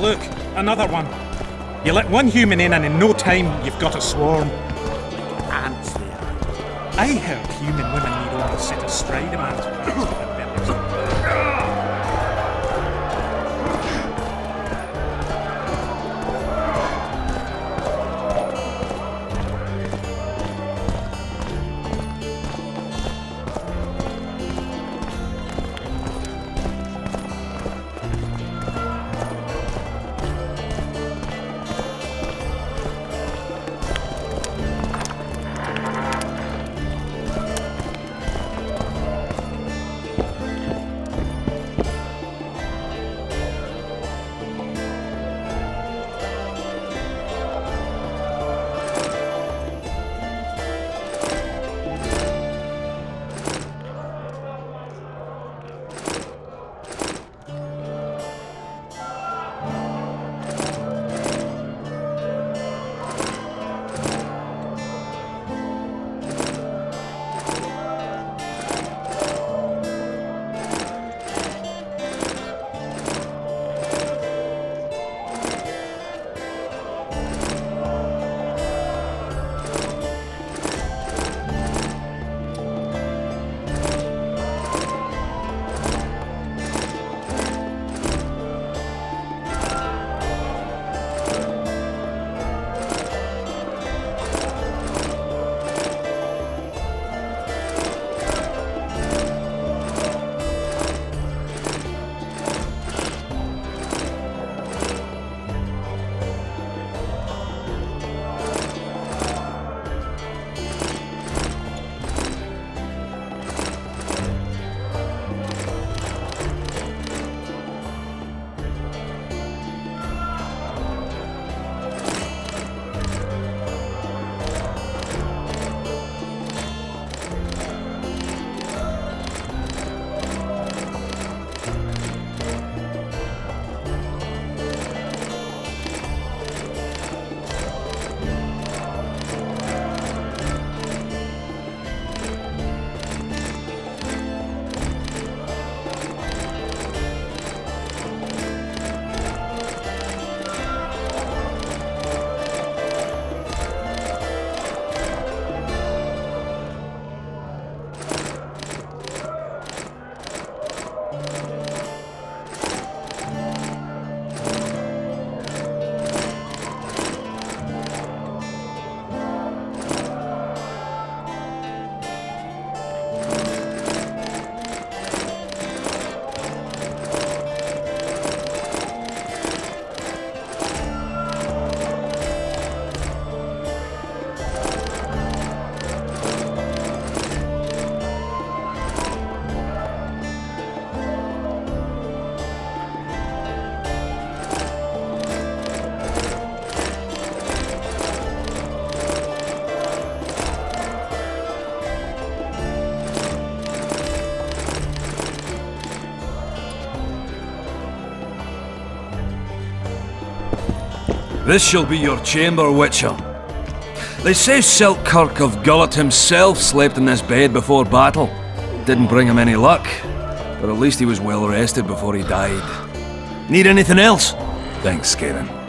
Look, another one. You let one human in and in no time you've got a swarm. Ants there. I heard human women need only sit astride a man's place with their bellies. This shall be your chamber, Witcher. They say Selkirk of Gullet himself slept in this bed before battle. Didn't bring him any luck, but at least he was well rested before he died. Need anything else? Thanks, Skaden.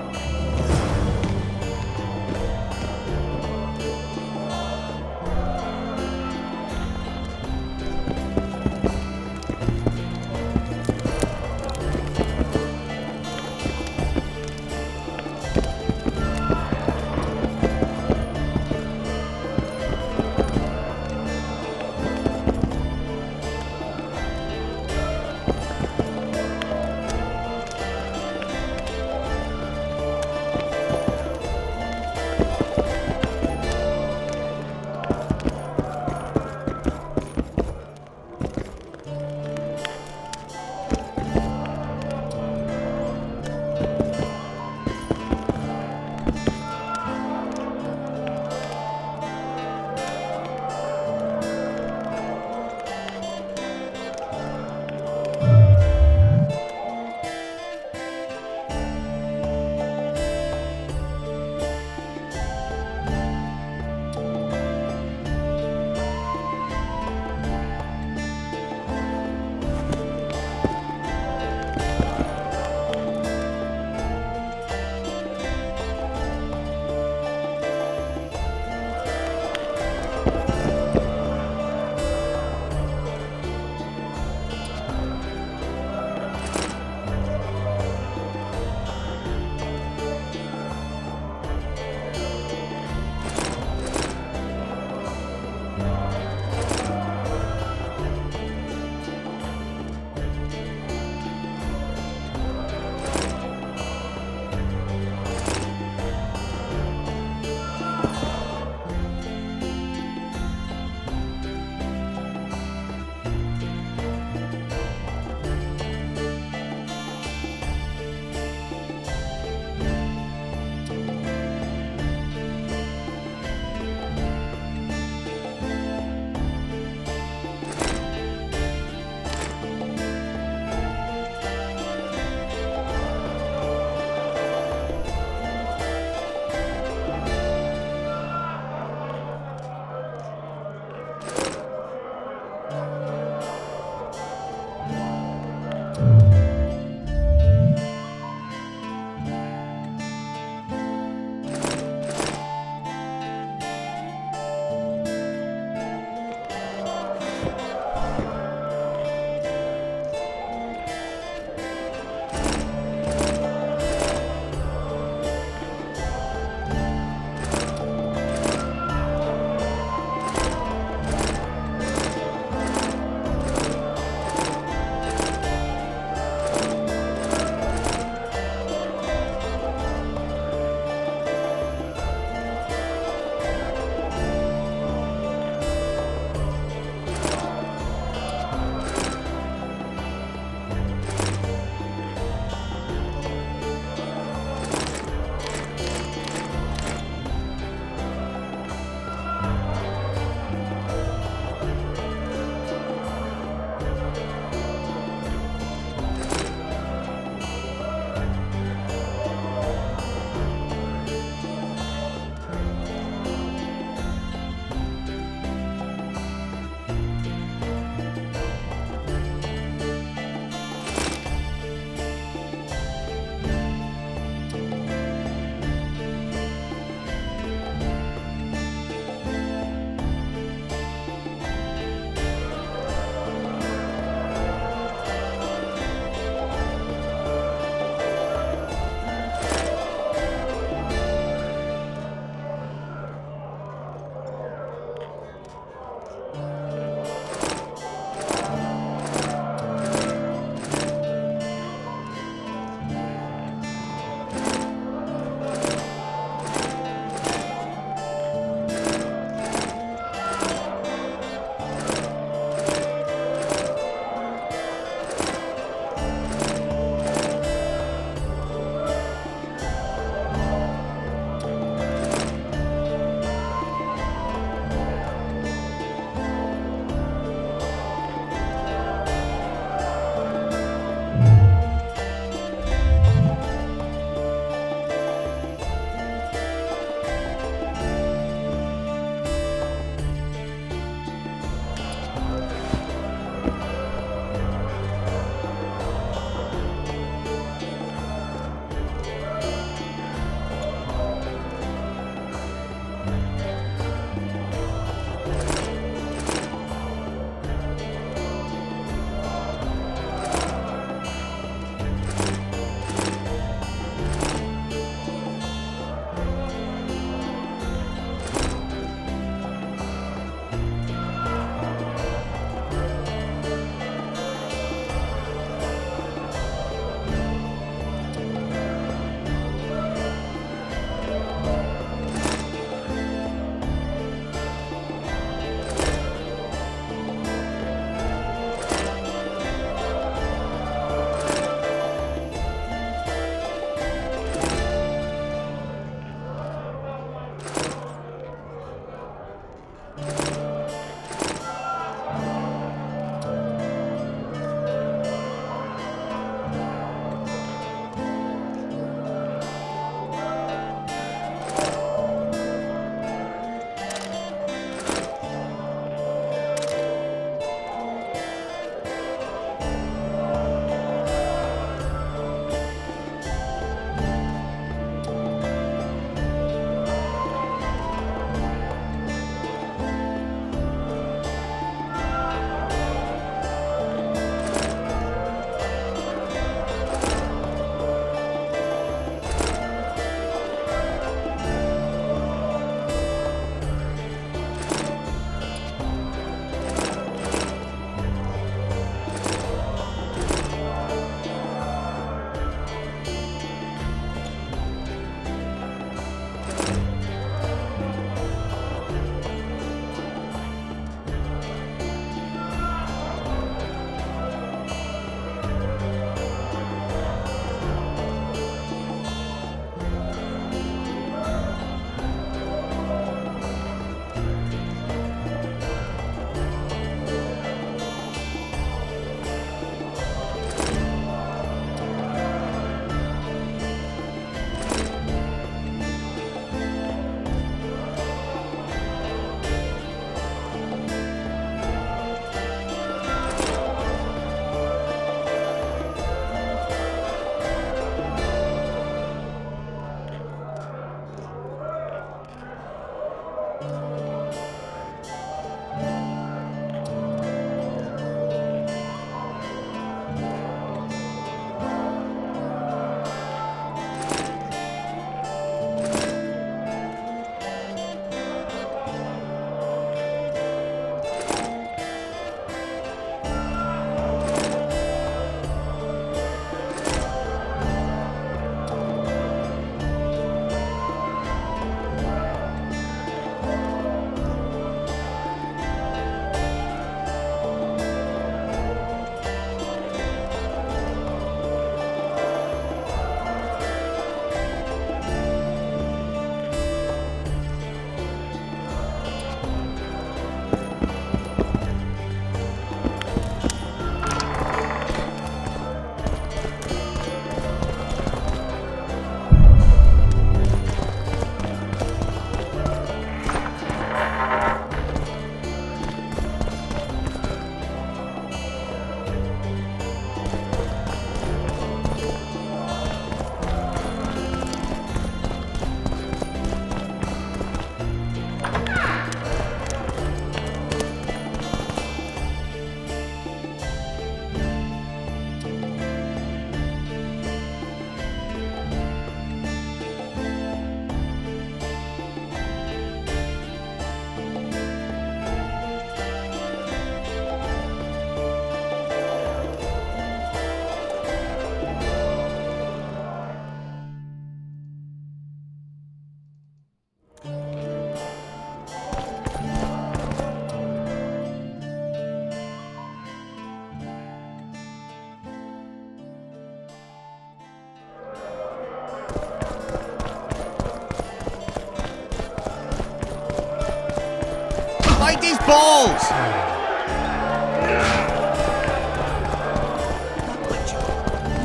Bite his balls!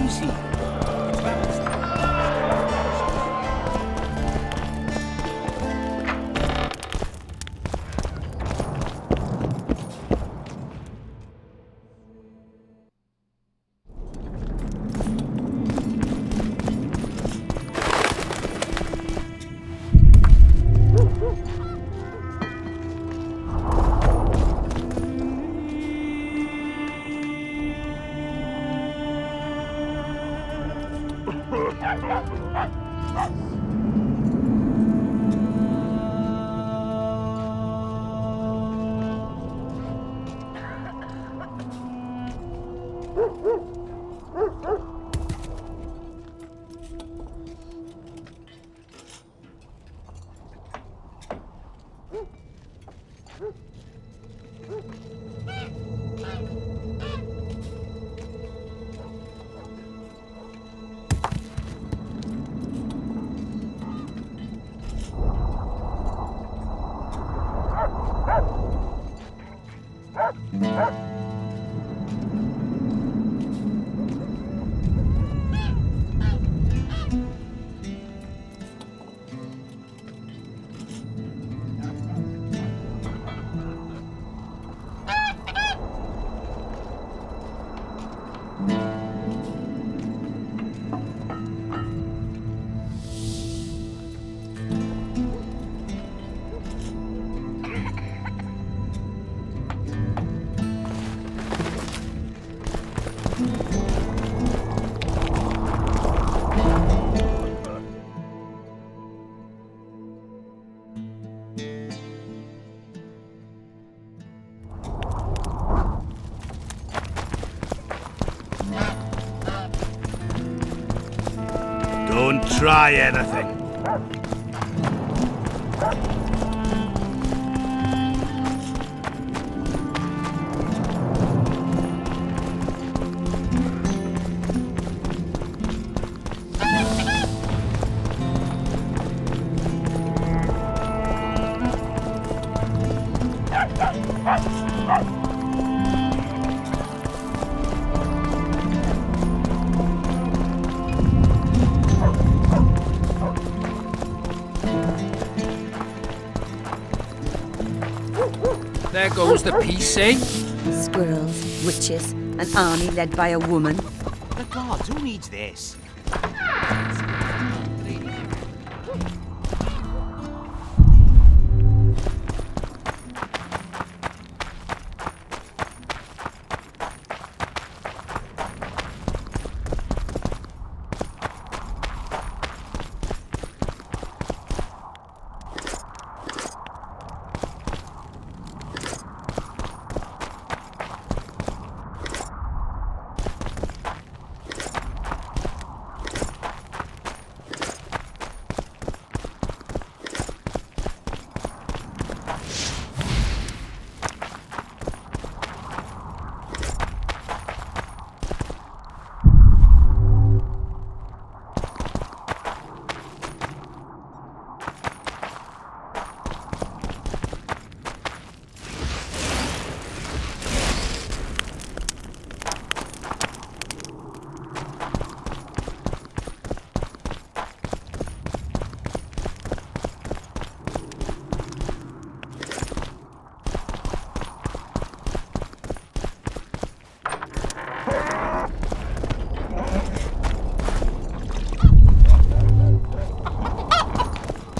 Easy. Don't try anything. There goes the peace, eh? Squirrels, witches, an army led by a woman. The gods, who needs this?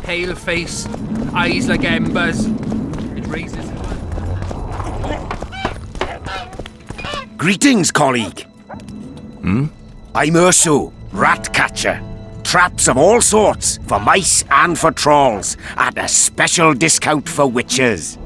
Pale face, eyes like embers. It raises. Greetings, colleague. I'm Urso, rat catcher. Traps of all sorts, for mice and for trolls, at a special discount for witches.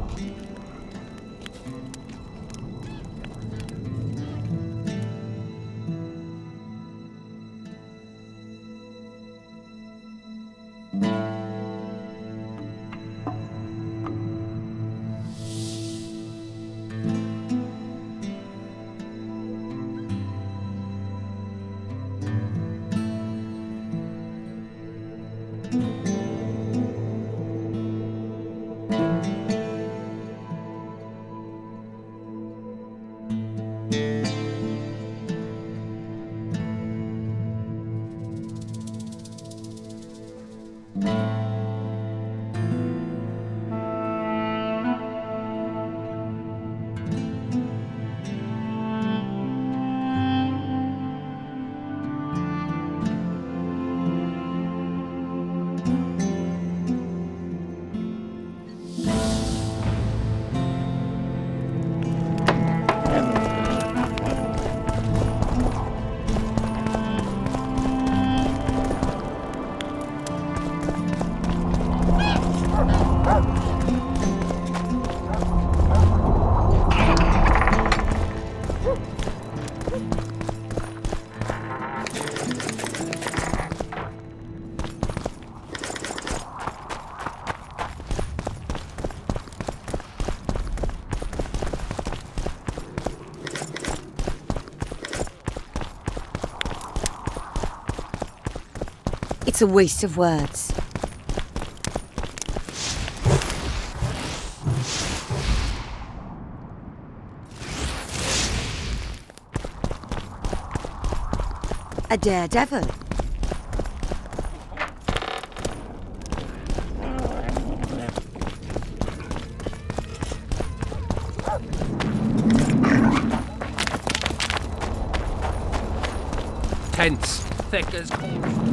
It's a waste of words. A daredevil. Tense, thick as coal.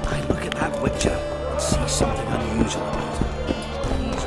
I look at that Witcher and see something unusual about him. He's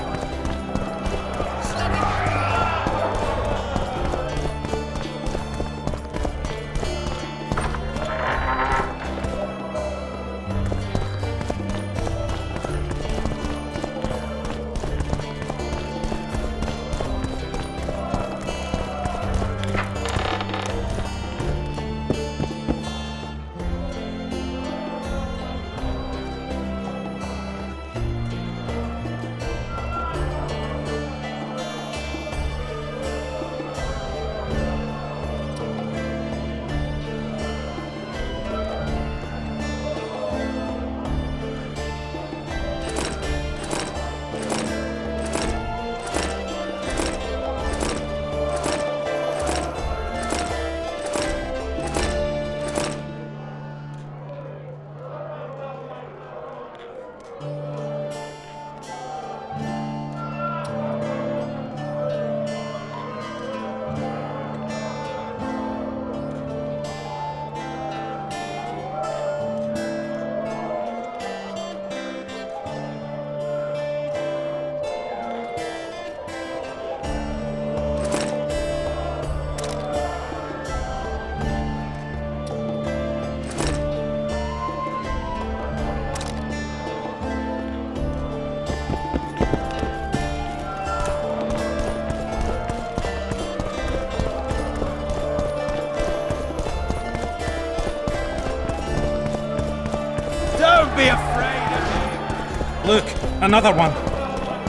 Don't be afraid of me! Look, another one.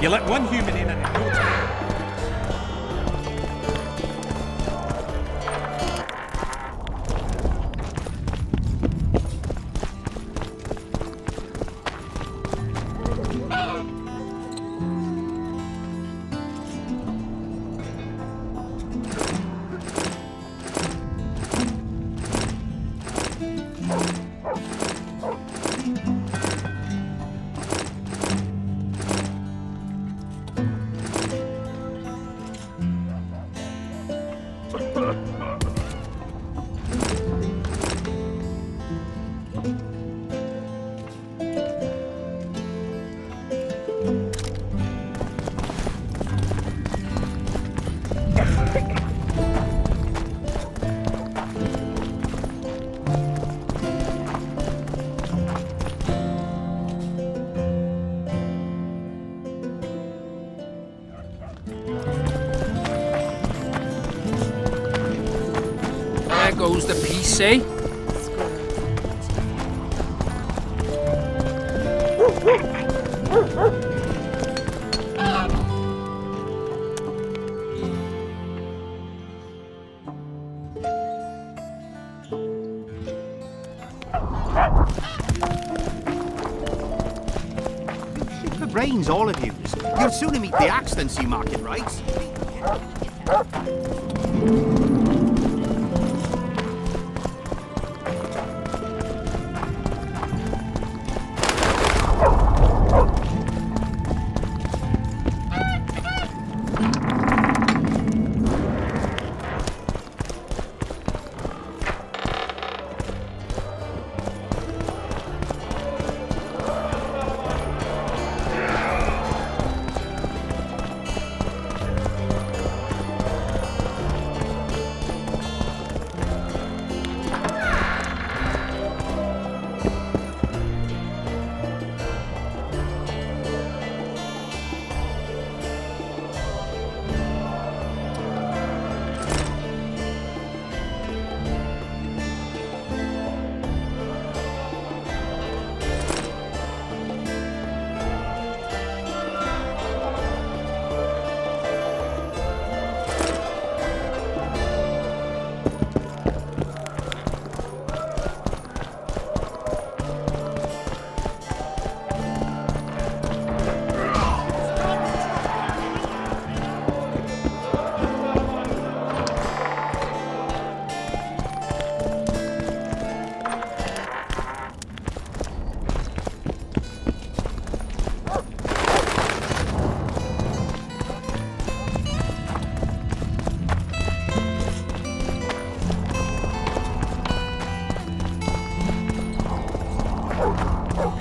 You let one human in and in no time. There goes the piece, eh? the brains, all of yous. You'll sooner meet the axe than see market rights.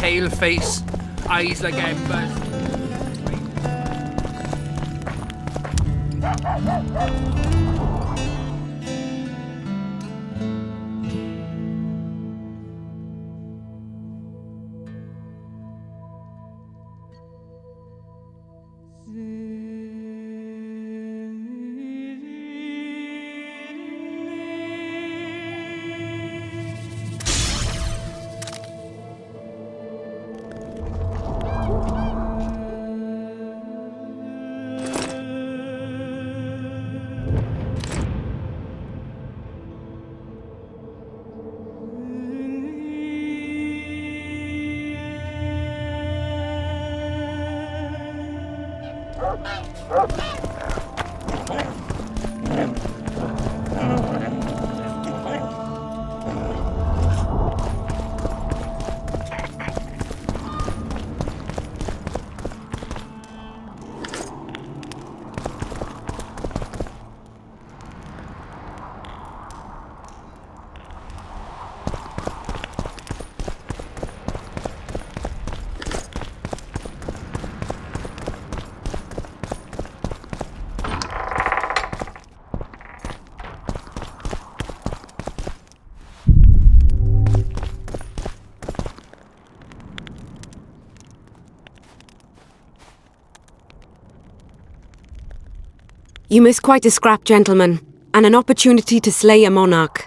pale face, eyes like embers. You miss quite a scrap, gentlemen, and an opportunity to slay a monarch.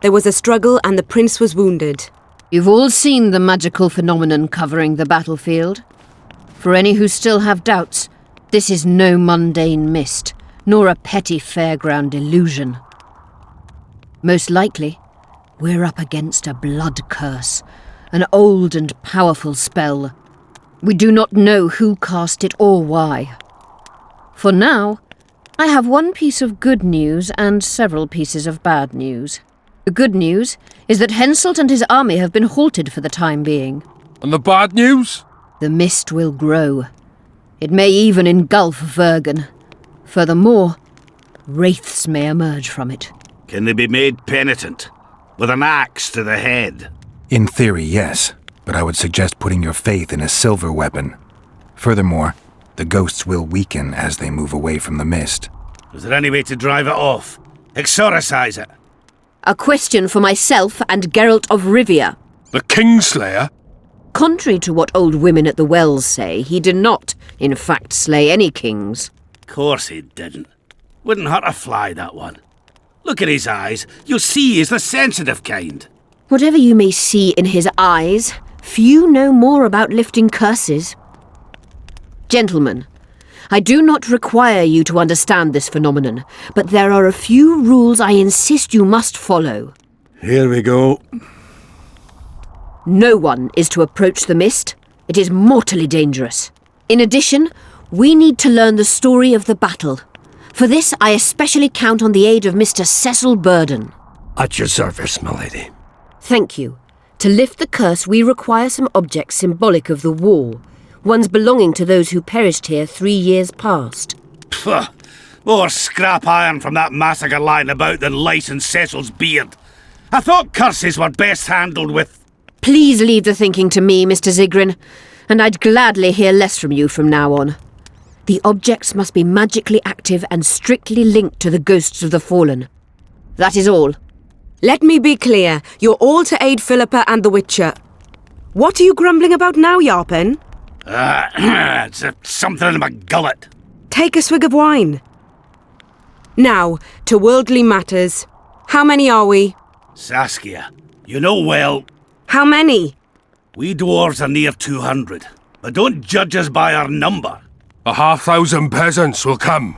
There was a struggle and the prince was wounded. You've all seen the magical phenomenon covering the battlefield. For any who still have doubts, this is no mundane mist, nor a petty fairground illusion. Most likely, we're up against a blood curse, an old and powerful spell. We do not know who cast it or why. For now, I have one piece of good news and several pieces of bad news. The good news is that Henselt and his army have been halted for the time being. And the bad news? The mist will grow. It may even engulf Vergen. Furthermore, wraiths may emerge from it. Can they be made penitent? With an axe to the head? In theory, yes. But I would suggest putting your faith in a silver weapon. Furthermore, the ghosts will weaken as they move away from the mist. Is there any way to drive it off? Exorcise it? A question for myself and Geralt of Rivia. The Kingslayer? Contrary to what old women at the wells say, he did not, in fact, slay any kings. Course he didn't. Wouldn't hurt a fly, that one. Look at his eyes. You'll see he's the sensitive kind. Whatever you may see in his eyes, few know more about lifting curses. Gentlemen, I do not require you to understand this phenomenon, but there are a few rules I insist you must follow. Here we go. No one is to approach the mist. It is mortally dangerous. In addition, we need to learn the story of the battle. For this, I especially count on the aid of Mr. Cecil Burden. At your service, my lady. Thank you. To lift the curse, we require some objects symbolic of the war. Ones belonging to those who perished here 3 years past. Pfft, more scrap iron from that massacre lying about than lice in Cecil's beard. I thought curses were best handled with... Please leave the thinking to me, Mr. Zigrin, and I'd gladly hear less from you from now on. The objects must be magically active and strictly linked to the ghosts of the fallen. That is all. Let me be clear, you're all to aid Philippa and the Witcher. What are you grumbling about now, Yarpen? It's something in my gullet. Take a swig of wine. Now, to worldly matters. How many are we? Saskia, you know well... How many? We dwarves are near 200, but don't judge us by our number. 1,000 peasants will come,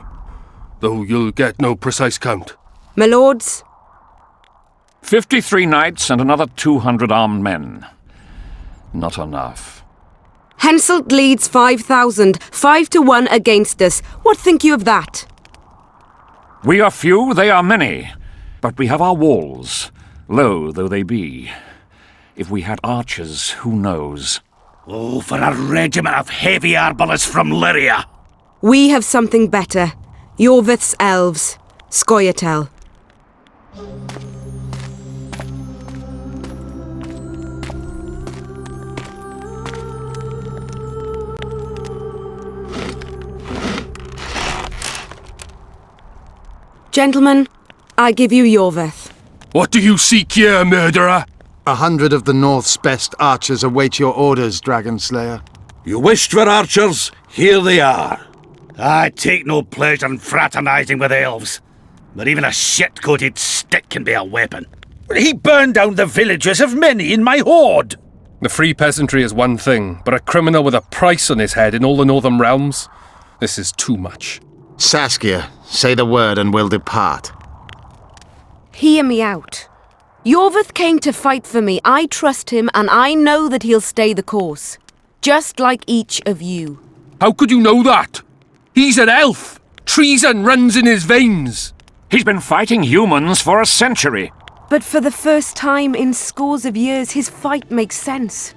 though you'll get no precise count. My lords? 53 knights and another 200 armed men. Not enough. Henselt leads 5,000, 5 to 1 against us. What think you of that? We are few, they are many, but we have our walls, low though they be. If we had archers, who knows? Oh, for a regiment of heavy arbalists from Lyria! We have something better. Jorvith's elves. Scoia'tael. Gentlemen, I give you Yorveth. What do you seek here, murderer? 100 of the North's best archers await your orders, Dragon Slayer. You wished for archers? Here they are. I take no pleasure in fraternizing with elves, but even a shit-coated stick can be a weapon. He burned down the villages of many in my horde. The free peasantry is one thing, but a criminal with a price on his head in all the Northern realms? This is too much. Saskia, say the word and we'll depart. Hear me out. Yorveth came to fight for me. I trust him, and I know that he'll stay the course. Just like each of you. How could you know that? He's an elf! Treason runs in his veins! He's been fighting humans for a century. But for the first time in scores of years, his fight makes sense.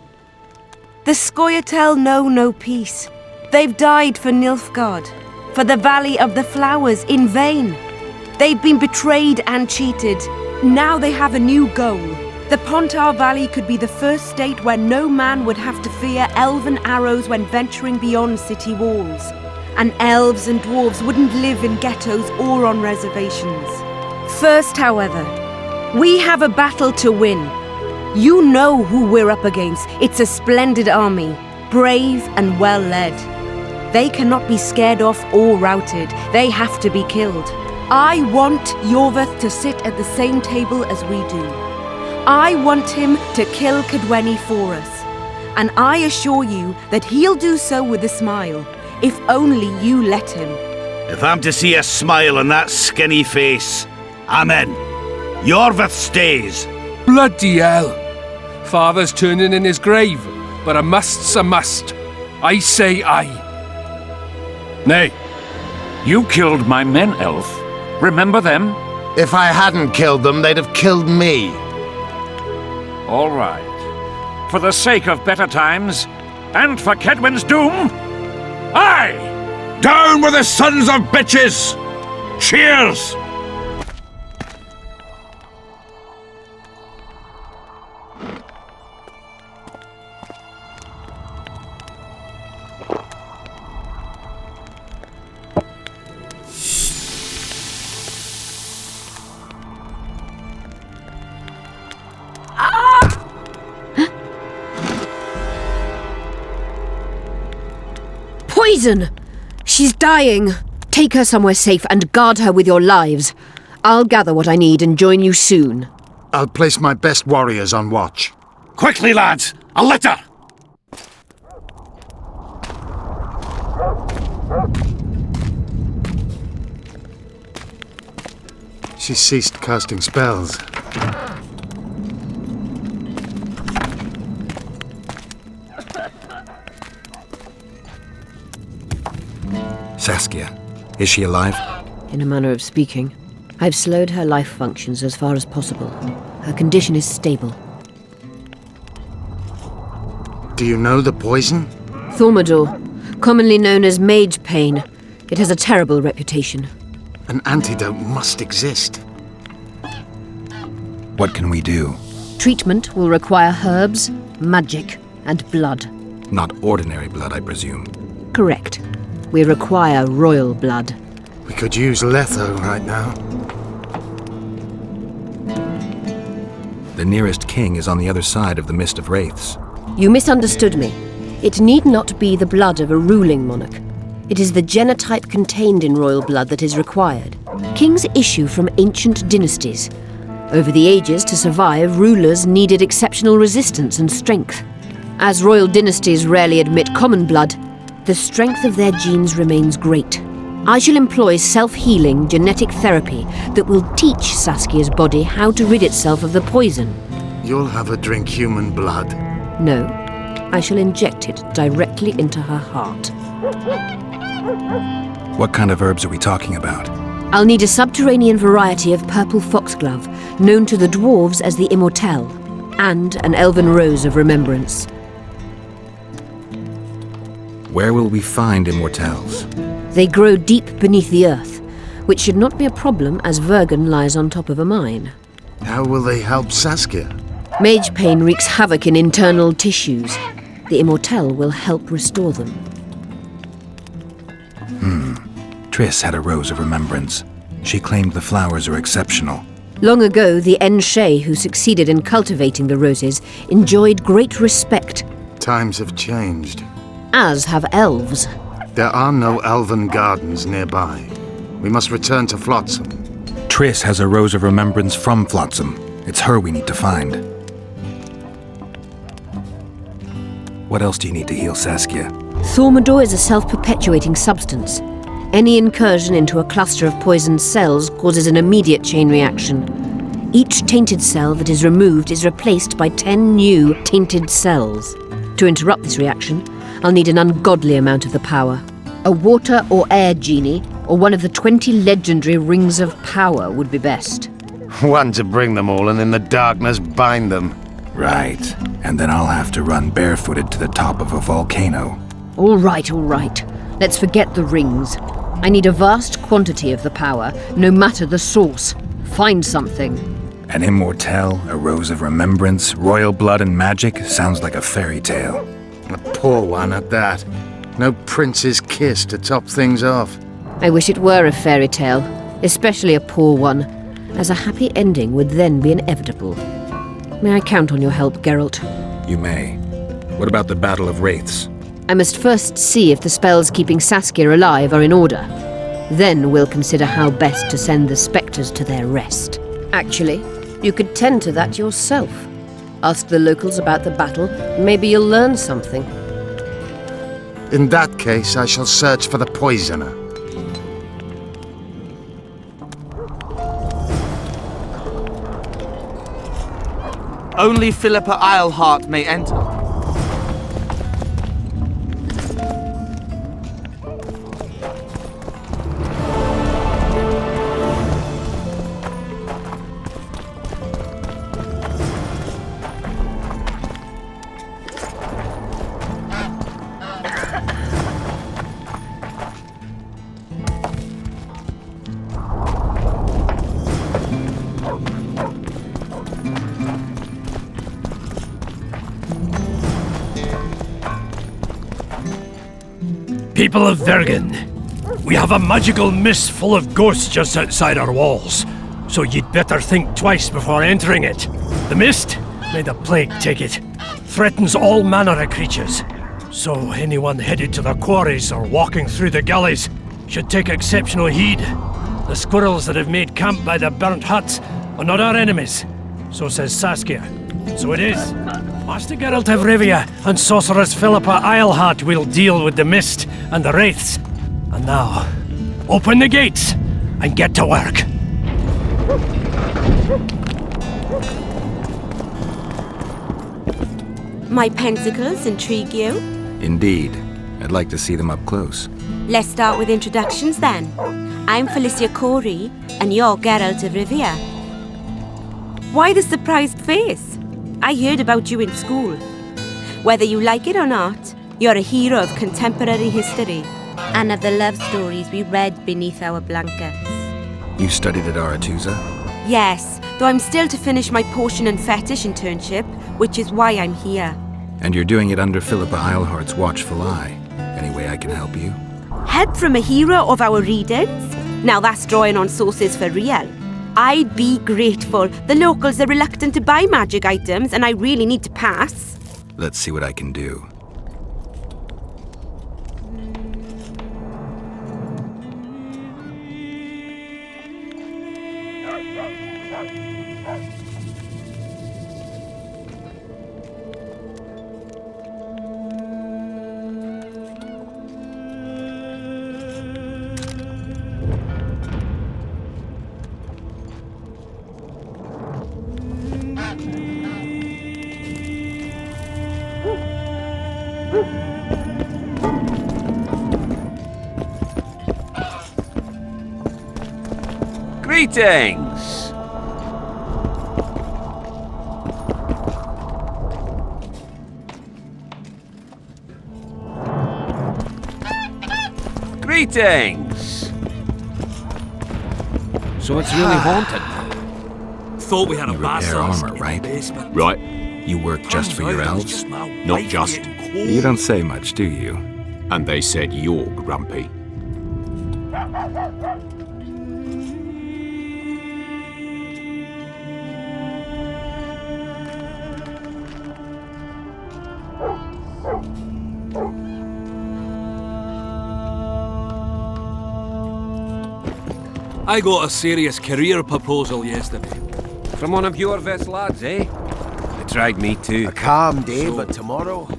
The Scoia'tael know no peace. They've died for Nilfgaard, for the Valley of the Flowers, in vain. They've been betrayed and cheated. Now they have a new goal. The Pontar Valley could be the first state where no man would have to fear elven arrows when venturing beyond city walls. And elves and dwarves wouldn't live in ghettos or on reservations. First, however, we have a battle to win. You know who we're up against. It's a splendid army, brave and well led. They cannot be scared off or routed. They have to be killed. I want Yorveth to sit at the same table as we do. I want him to kill Cadweni for us. And I assure you that he'll do so with a smile, if only you let him. If I'm to see a smile on that skinny face, I'm in. Yorveth stays. Bloody hell! Father's turning in his grave, but a must's a must. I say aye. Nay. You killed my men, elf. Remember them? If I hadn't killed them, they'd have killed me. All right. For the sake of better times, and for Kedwin's doom, aye! Down with the sons of bitches! Cheers! Poison! She's dying. Take her somewhere safe and guard her with your lives. I'll gather what I need and join you soon. I'll place my best warriors on watch. Quickly, lads! A litter! She's ceased casting spells. Saskia, is she alive? In a manner of speaking. I've slowed her life functions as far as possible. Her condition is stable. Do you know the poison? Thaumadur, commonly known as mage pain. It has a terrible reputation. An antidote must exist. What can we do? Treatment will require herbs, magic, and blood. Not ordinary blood, I presume. Correct. We require royal blood. We could use Letho right now. The nearest king is on the other side of the Mist of Wraiths. You misunderstood me. It need not be the blood of a ruling monarch. It is the genotype contained in royal blood that is required. Kings issue from ancient dynasties. Over the ages, to survive, rulers needed exceptional resistance and strength. As royal dynasties rarely admit common blood, the strength of their genes remains great. I shall employ self-healing genetic therapy that will teach Saskia's body how to rid itself of the poison. You'll have her drink human blood. No, I shall inject it directly into her heart. What kind of herbs are we talking about? I'll need a subterranean variety of purple foxglove, known to the dwarves as the Immortelle, and an elven rose of remembrance. Where will we find immortelles? They grow deep beneath the earth, which should not be a problem as Vergen lies on top of a mine. How will they help Saskia? Mage pain wreaks havoc in internal tissues. The Immortelle will help restore them. Triss had a rose of remembrance. She claimed the flowers are exceptional. Long ago, the Enshe who succeeded in cultivating the roses enjoyed great respect. Times have changed. As have elves. There are no elven gardens nearby. We must return to Flotsam. Triss has a rose of remembrance from Flotsam. It's her we need to find. What else do you need to heal Saskia? Thaumadour is a self-perpetuating substance. Any incursion into a cluster of poisoned cells causes an immediate chain reaction. Each tainted cell that is removed is replaced by 10 new tainted cells. To interrupt this reaction, I'll need an ungodly amount of the power. A water or air genie, or one of the 20 legendary rings of power would be best. One to bring them all and in the darkness bind them. Right. And then I'll have to run barefooted to the top of a volcano. All right. Let's forget the rings. I need a vast quantity of the power, no matter the source. Find something. An immortelle, a rose of remembrance, royal blood and magic sounds like a fairy tale. A poor one at that. No prince's kiss to top things off. I wish it were a fairy tale, especially a poor one, as a happy ending would then be inevitable. May I count on your help, Geralt? You may. What about the Battle of Wraiths? I must first see if the spells keeping Saskia alive are in order. Then we'll consider how best to send the spectres to their rest. Actually, you could tend to that yourself. Ask the locals about the battle. Maybe you'll learn something. In that case, I shall search for the poisoner. Only Philippa Eilhart may enter. People of Vergen, we have a magical mist full of ghosts just outside our walls, so you'd better think twice before entering it. The mist, may the plague take it, threatens all manner of creatures, so anyone headed to the quarries or walking through the gullies should take exceptional heed. The squirrels that have made camp by the burnt huts are not our enemies, so says Saskia. So it is. Master Geralt of Rivia and Sorceress Philippa Eilhart will deal with the mist and the wraiths. And now, open the gates and get to work. My pentacles intrigue you? Indeed. I'd like to see them up close. Let's start with introductions then. I'm Felicia Corey, and you're Geralt of Rivia. Why the surprised face? I heard about you in school. Whether you like it or not, you're a hero of contemporary history and of the love stories we read beneath our blankets. You studied at Aretusa? Yes, though I'm still to finish my potion and fetish internship, which is why I'm here. And you're doing it under Philippa Eilhart's watchful eye. Any way I can help you? Help from a hero of our readings? Now that's drawing on sources for real. I'd be grateful. The locals are reluctant to buy magic items, and I really need to pass. Let's see what I can do. Greetings! Greetings! So it's really haunted. Thought we had a You repair basilisk armor, in right? the basement. Right. You work just for your elves? Not just. You don't say much, do you? And they said you're grumpy. I got a serious career proposal yesterday. From one of your best lads, eh? They tried me too. A calm day, but tomorrow...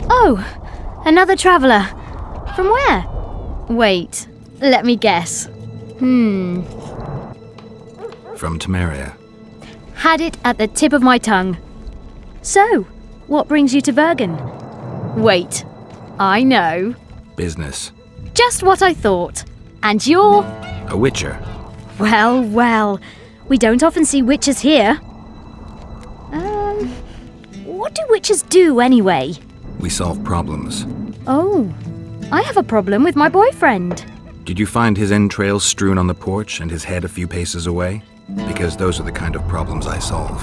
Oh, another traveller. From where? Wait, let me guess. From Temeria. Had it at the tip of my tongue. So, what brings you to Bergen? Wait, I know. Business. Just what I thought. And you're... A witcher. Well, well. We don't often see witches here. What do witches do anyway? We solve problems. Oh, I have a problem with my boyfriend. Did you find his entrails strewn on the porch and his head a few paces away? Because those are the kind of problems I solve.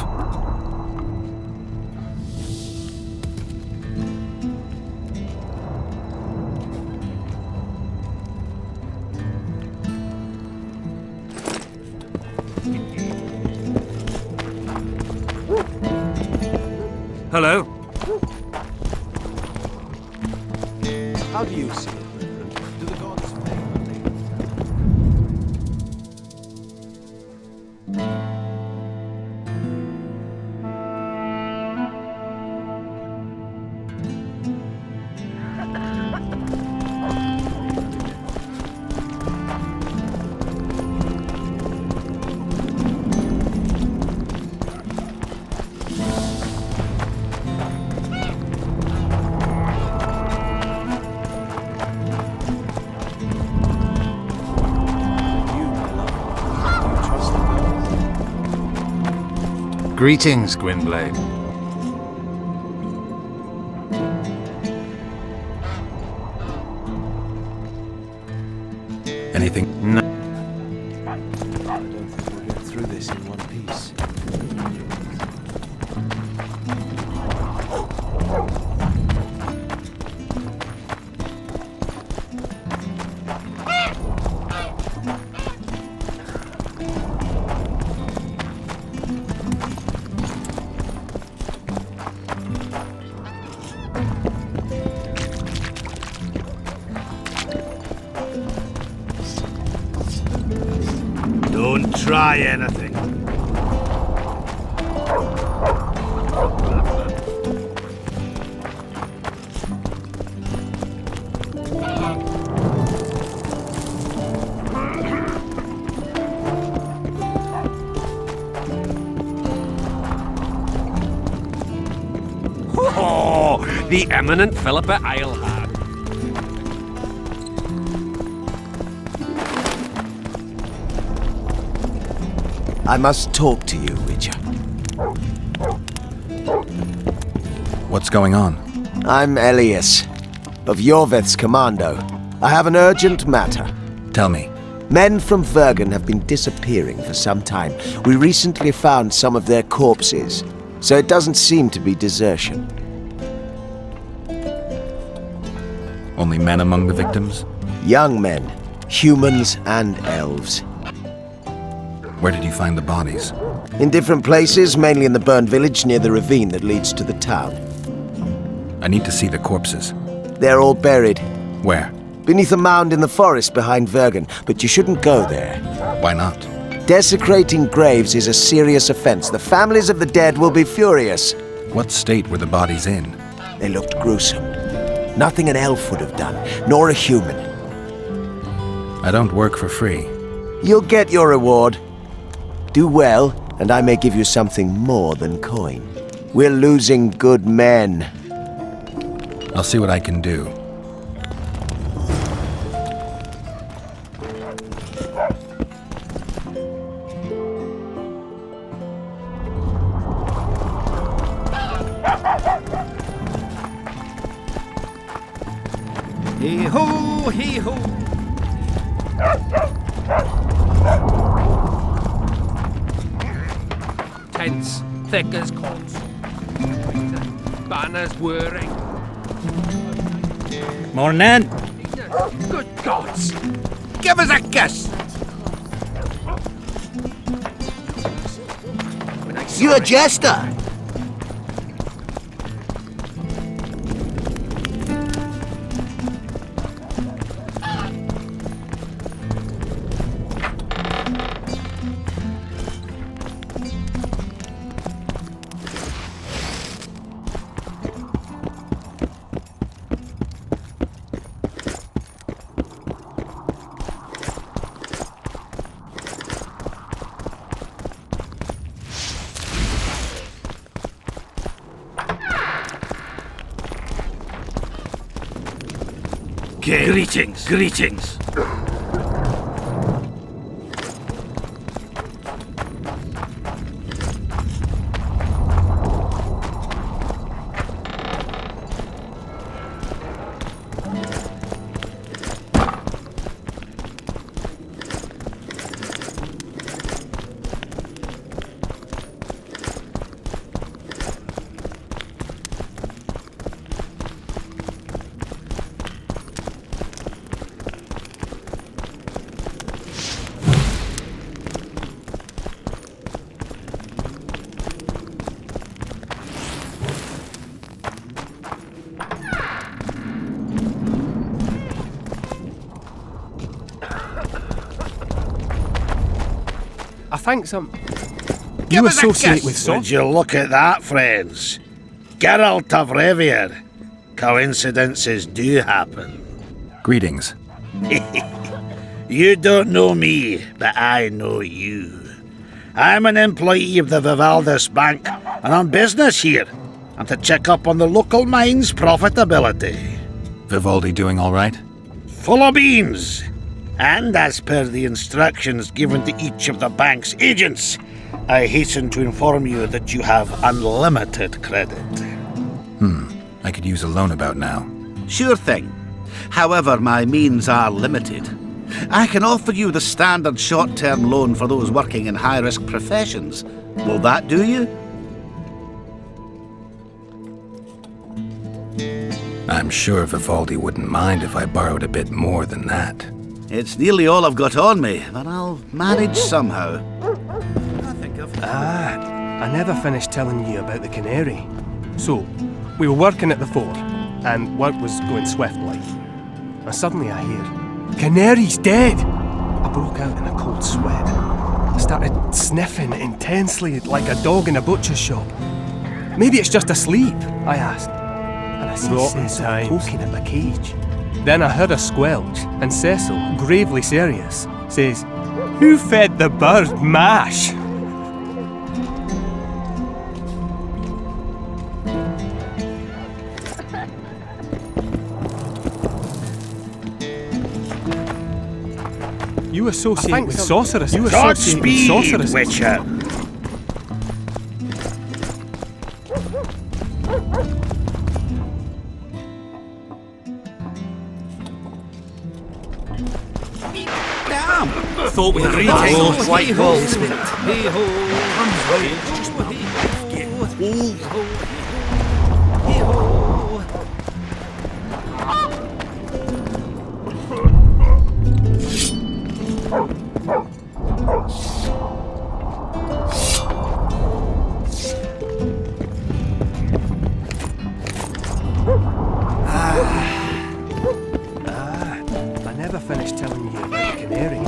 Hello. How do you see it, Reverend? Do the gods favor me? Greetings, Gwynblade. Anything? No. I don't think we'll get through this in one piece. Don't try anything. Oh, the eminent Philippa Eilhart. I must talk to you, Witcher. What's going on? I'm Elias, of Yorveth's commando. I have an urgent matter. Tell me. Men from Vergen have been disappearing for some time. We recently found some of their corpses, so it doesn't seem to be desertion. Only men among the victims? Young men, humans and elves. Where did you find the bodies? In different places, mainly in the burned village near the ravine that leads to the town. I need to see the corpses. They're all buried. Where? Beneath a mound in the forest behind Vergen, but you shouldn't go there. Why not? Desecrating graves is a serious offense. The families of the dead will be furious. What state were the bodies in? They looked gruesome. Nothing an elf would have done, nor a human. I don't work for free. You'll get your reward. Do well, and I may give you something more than coin. We're losing good men. I'll see what I can do. Hee-ho, hee-ho. Tents, thick as cords. Banners whirring. Morning. Good gods! Give us a kiss! You're a jester! Okay. Greetings, greetings. I think some... You associate with Would you look at that, friends? Geralt of Rivia. Coincidences do happen. Greetings. You don't know me, but I know you. I'm an employee of the Vivaldis Bank, and on business here. And to check up on the local mine's profitability. Vivaldi doing all right? Full of beans. And as per the instructions given to each of the bank's agents, I hasten to inform you that you have unlimited credit. I could use a loan about now. Sure thing. However, my means are limited. I can offer you the standard short-term loan for those working in high-risk professions. Will that do you? I'm sure Vivaldi wouldn't mind if I borrowed a bit more than that. It's nearly all I've got on me, but I'll manage somehow. I never finished telling you about the canary. So, we were working at the fort, and work was going swiftly. And suddenly I hear, "Canary's dead!" I broke out in a cold sweat. I started sniffing intensely like a dog in a butcher's shop. "Maybe it's just asleep," I asked. And I see Cecil poking at the cage. Then I heard a squelch, and Cecil, gravely serious, says, "Who fed the bird mash?" You associate with sorceress. You associate with sorceress. Witcher. Thought we had Greetings, white balls. I never finished telling you about the canary.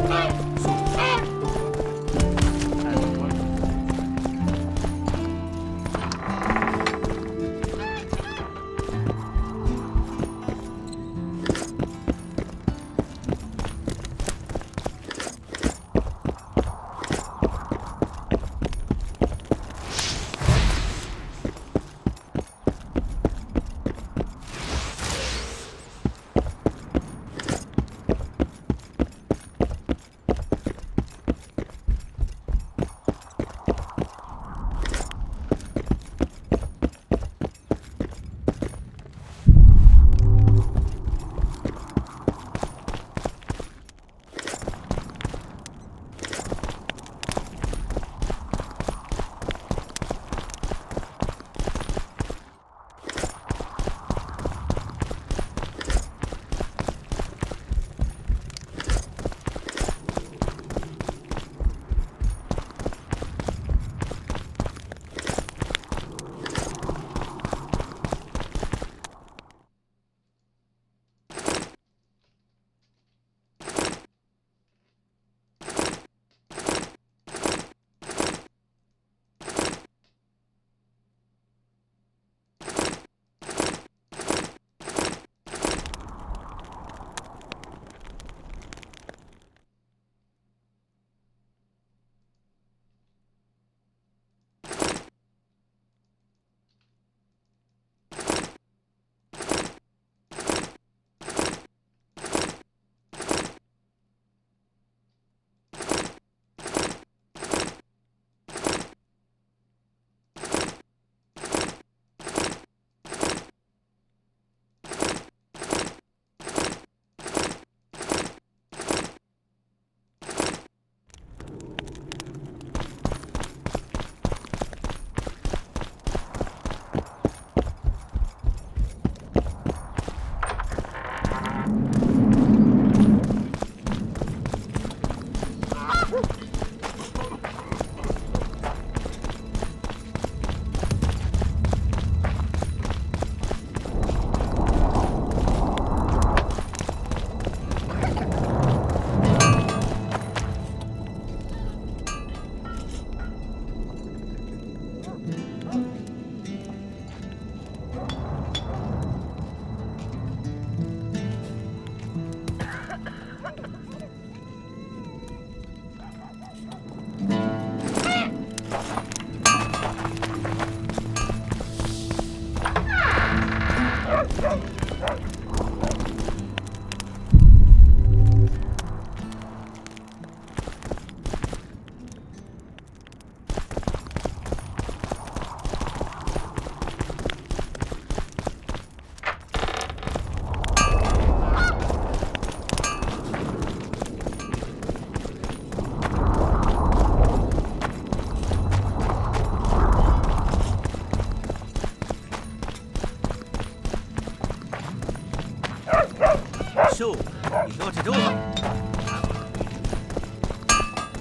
So, you thought it over?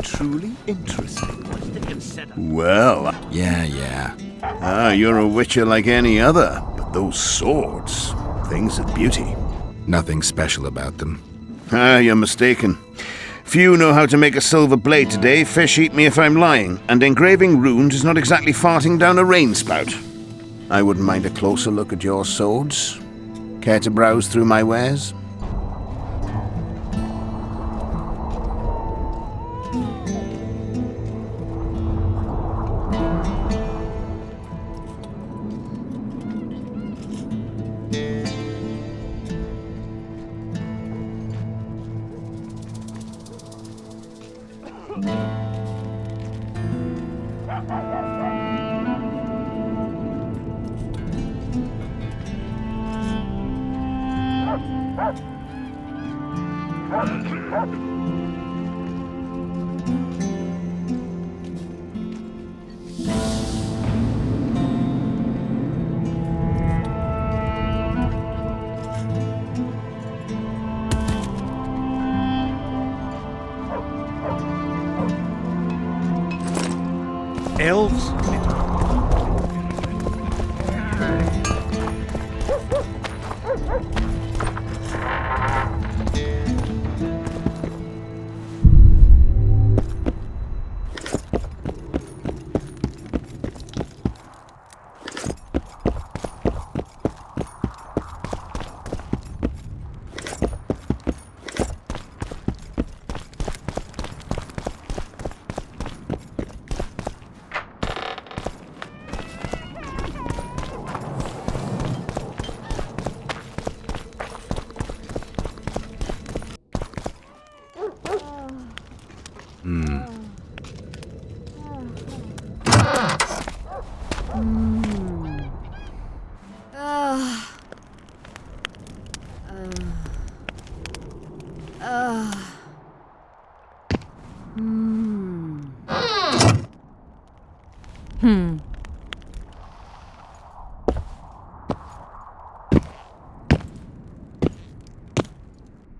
Truly interesting. What's to consider? Well, Yeah. you're a witcher like any other, but those swords, things of beauty. Nothing special about them. You're mistaken. Few know how to make a silver blade today, fish eat me if I'm lying, and engraving runes is not exactly farting down a rain spout. I wouldn't mind a closer look at your swords. Care to browse through my wares? Elves?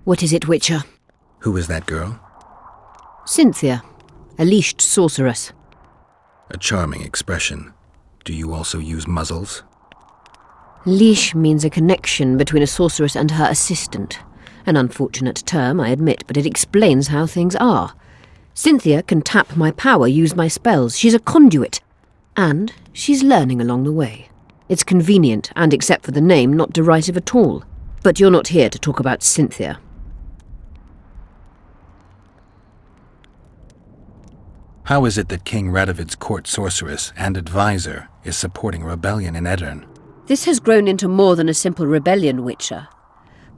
What is it, Witcher? Who is that girl? Cynthia, a leashed sorceress. A charming expression. Do you also use muzzles? Leash means a connection between a sorceress and her assistant. An unfortunate term, I admit, but it explains how things are. Cynthia can tap my power, use my spells. She's a conduit. And she's learning along the way. It's convenient, and except for the name, not derisive at all. But you're not here to talk about Cynthia. How is it that King Radovid's court sorceress and advisor is supporting a rebellion in Edirn? This has grown into more than a simple rebellion, Witcher.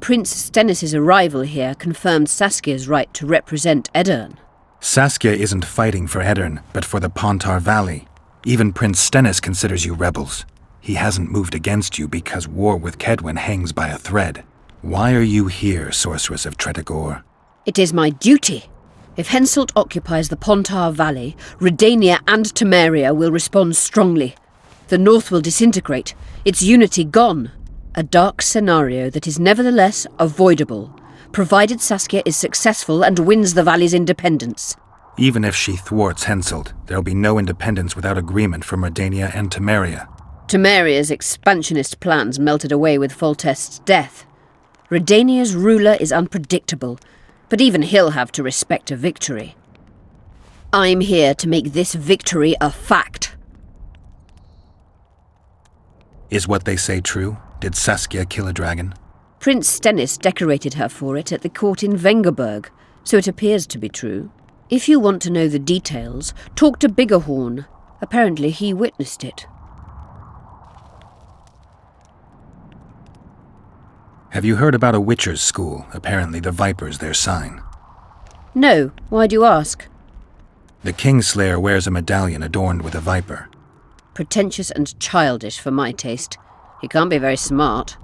Prince Stennis' arrival here confirmed Saskia's right to represent Edirn. Saskia isn't fighting for Edirn, but for the Pontar Valley. Even Prince Stennis considers you rebels. He hasn't moved against you because war with Kedwen hangs by a thread. Why are you here, Sorceress of Tretogor? It is my duty. If Henselt occupies the Pontar Valley, Redania and Temeria will respond strongly. The North will disintegrate, its unity gone. A dark scenario that is nevertheless avoidable, provided Saskia is successful and wins the Valley's independence. Even if she thwarts Henselt, there'll be no independence without agreement from Redania and Temeria. Temeria's expansionist plans melted away with Foltest's death. Redania's ruler is unpredictable, but even he'll have to respect a victory. I'm here to make this victory a fact. Is what they say true? Did Saskia kill a dragon? Prince Stennis decorated her for it at the court in Vengerberg, so it appears to be true. If you want to know the details, talk to Biggerhorn. Apparently he witnessed it. Have you heard about a Witcher's school? Apparently the Viper's their sign. No, why do you ask? The Kingslayer wears a medallion adorned with a viper. Pretentious and childish for my taste. He can't be very smart.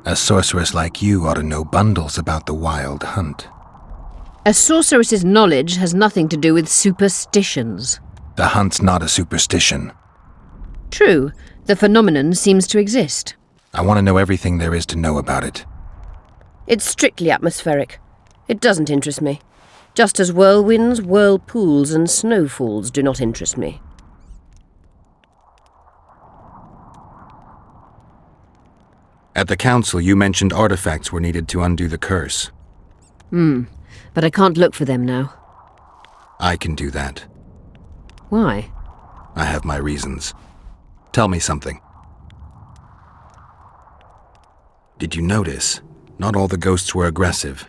A sorceress like you ought to know bundles about the wild hunt. A sorceress's knowledge has nothing to do with superstitions. The hunt's not a superstition. True, the phenomenon seems to exist. I want to know everything there is to know about it. It's strictly atmospheric. It doesn't interest me. Just as whirlwinds, whirlpools, and snowfalls do not interest me. At the council, you mentioned artifacts were needed to undo the curse. But I can't look for them now. I can do that. Why? I have my reasons. Tell me something. Did you notice? Not all the ghosts were aggressive.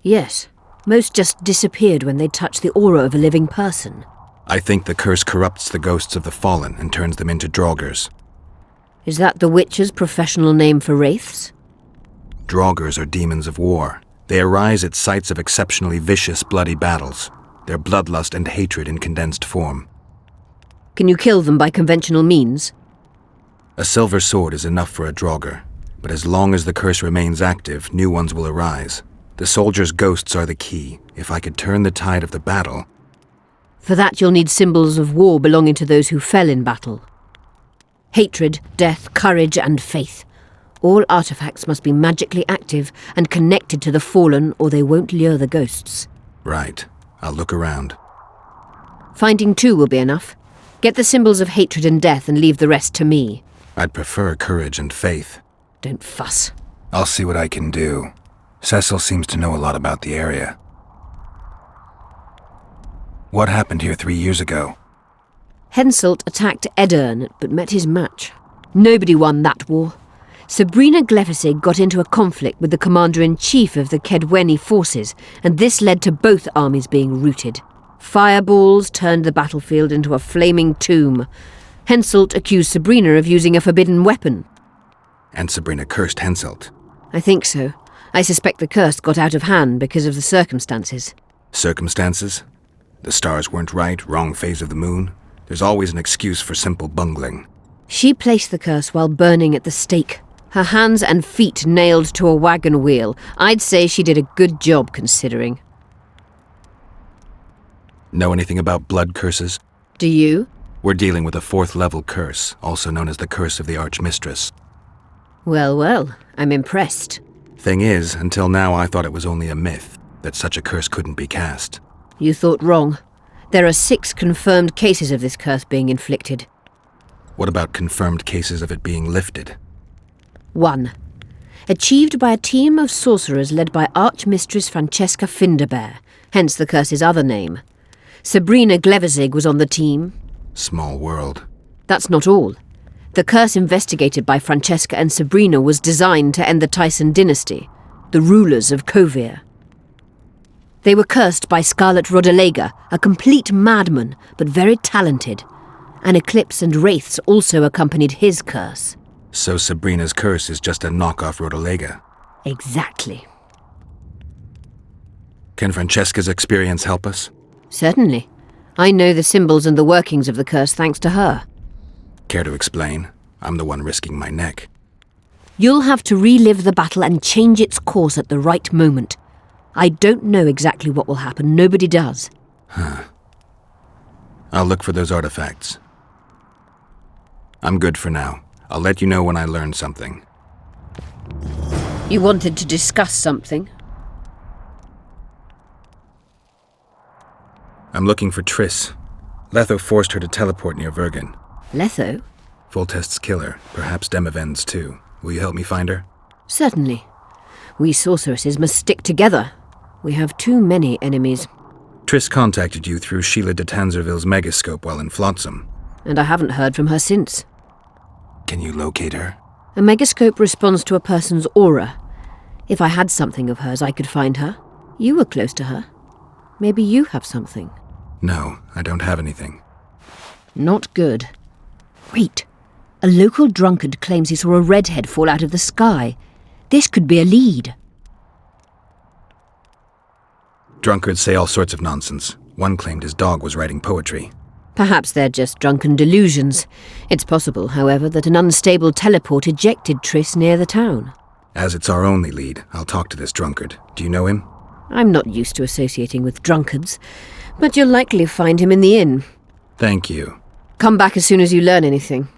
Yes. Most just disappeared when they touched the aura of a living person. I think the curse corrupts the ghosts of the fallen and turns them into draugrs. Is that the Witcher's professional name for wraiths? Draugrs are demons of war. They arise at sites of exceptionally vicious, bloody battles. Their bloodlust and hatred in condensed form. Can you kill them by conventional means? A silver sword is enough for a draugr, but as long as the curse remains active, new ones will arise. The soldiers' ghosts are the key. If I could turn the tide of the battle... For that you'll need symbols of war belonging to those who fell in battle. Hatred, death, courage, and faith. All artifacts must be magically active and connected to the fallen, or they won't lure the ghosts. Right. I'll look around. Finding 2 will be enough. Get the symbols of hatred and death and leave the rest to me. I'd prefer courage and faith. Don't fuss. I'll see what I can do. Cecil seems to know a lot about the area. What happened here 3 years ago? Henselt attacked Edirn, but met his match. Nobody won that war. Sabrina Glefisig got into a conflict with the commander-in-chief of the Kedweni forces, and this led to both armies being routed. Fireballs turned the battlefield into a flaming tomb. Henselt accused Sabrina of using a forbidden weapon. And Sabrina cursed Henselt. I think so. I suspect the curse got out of hand because of the circumstances. Circumstances? The stars weren't right, wrong phase of the moon. There's always an excuse for simple bungling. She placed the curse while burning at the stake. Her hands and feet nailed to a wagon wheel. I'd say she did a good job, considering. Know anything about blood curses? Do you? We're dealing with a 4th-level curse, also known as the Curse of the Archmistress. Well, I'm impressed. Thing is, until now I thought it was only a myth, that such a curse couldn't be cast. You thought wrong. There are 6 confirmed cases of this curse being inflicted. What about confirmed cases of it being lifted? 1. Achieved by a team of sorcerers led by Archmistress Francesca Finderbear, hence the curse's other name. Sabrina Glevizig was on the team. Small world. That's not all. The curse investigated by Francesca and Sabrina was designed to end the Tyson dynasty, the rulers of Kovir. They were cursed by Scarlet Rodalega, a complete madman, but very talented. An eclipse and wraiths also accompanied his curse. So Sabrina's curse is just a knockoff Rodalega? Exactly. Can Francesca's experience help us? Certainly. I know the symbols and the workings of the curse thanks to her. Care to explain? I'm the one risking my neck. You'll have to relive the battle and change its course at the right moment. I don't know exactly what will happen. Nobody does. I'll look for those artifacts. I'm good for now. I'll let you know when I learn something. You wanted to discuss something? I'm looking for Triss. Letho forced her to teleport near Vergen. Letho? Foltest's killer, perhaps Demavend's too. Will you help me find her? Certainly. We sorceresses must stick together. We have too many enemies. Triss contacted you through Sheila de Tanzerville's megascope while in Flotsam. And I haven't heard from her since. Can you locate her? A megascope responds to a person's aura. If I had something of hers, I could find her. You were close to her. Maybe you have something. No, I don't have anything. Not good. Wait. A local drunkard claims he saw a redhead fall out of the sky. This could be a lead. Drunkards say all sorts of nonsense. One claimed his dog was writing poetry. Perhaps they're just drunken delusions. It's possible, however, that an unstable teleport ejected Triss near the town. As it's our only lead, I'll talk to this drunkard. Do you know him? I'm not used to associating with drunkards, but you'll likely find him in the inn. Thank you. Come back as soon as you learn anything.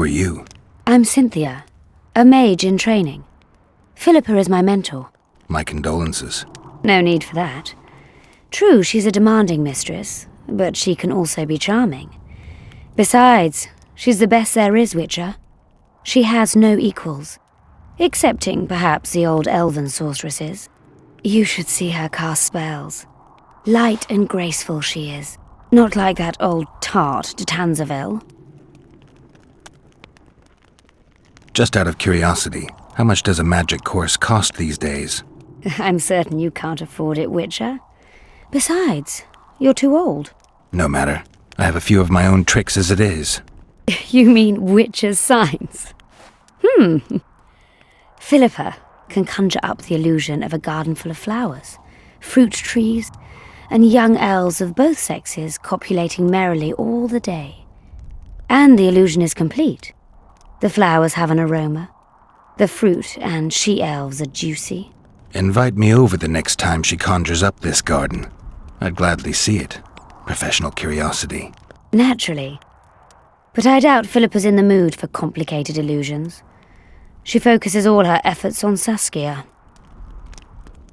are you? I'm Cynthia, a mage in training. Philippa is my mentor. My condolences. No need for that. True, she's a demanding mistress, but she can also be charming. Besides, she's the best there is, Witcher. She has no equals, excepting perhaps the old elven sorceresses. You should see her cast spells. Light and graceful she is, not like that old tart de Tanzaville. Just out of curiosity, how much does a magic course cost these days? I'm certain you can't afford it, Witcher. Besides, you're too old. No matter. I have a few of my own tricks as it is. You mean Witcher's signs? Philippa can conjure up the illusion of a garden full of flowers, fruit trees, and young elves of both sexes copulating merrily all the day. And the illusion is complete. The flowers have an aroma. The fruit and she-elves are juicy. Invite me over the next time she conjures up this garden. I'd gladly see it. Professional curiosity. Naturally. But I doubt Philippa's in the mood for complicated illusions. She focuses all her efforts on Saskia.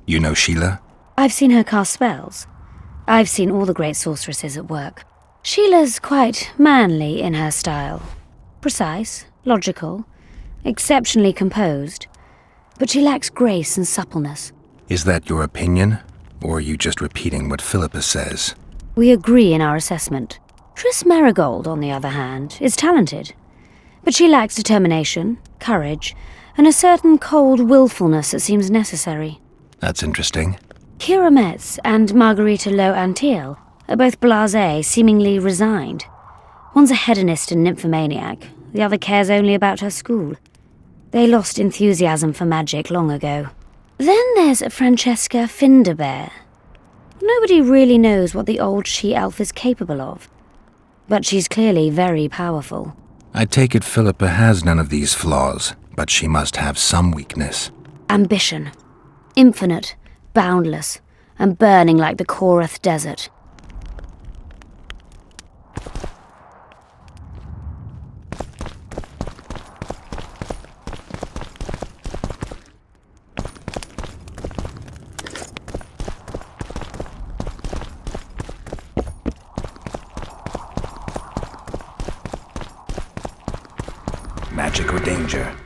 You know Sheila? I've seen her cast spells. I've seen all the great sorceresses at work. Sheila's quite manly in her style. Precise, logical, exceptionally composed. But she lacks grace and suppleness. Is that your opinion? Or are you just repeating what Philippa says? We agree in our assessment. Triss Marigold, on the other hand, is talented. But she lacks determination, courage, and a certain cold willfulness that seems necessary. That's interesting. Kira Metz and Margarita Lowe Antiel are both blasé, seemingly resigned. One's a hedonist and nymphomaniac, the other cares only about her school. They lost enthusiasm for magic long ago. Then there's Francesca Finderbear. Nobody really knows what the old she-elf is capable of. But she's clearly very powerful. I take it Philippa has none of these flaws, but she must have some weakness. Ambition. Infinite, boundless, and burning like the Korath Desert. Magic or danger?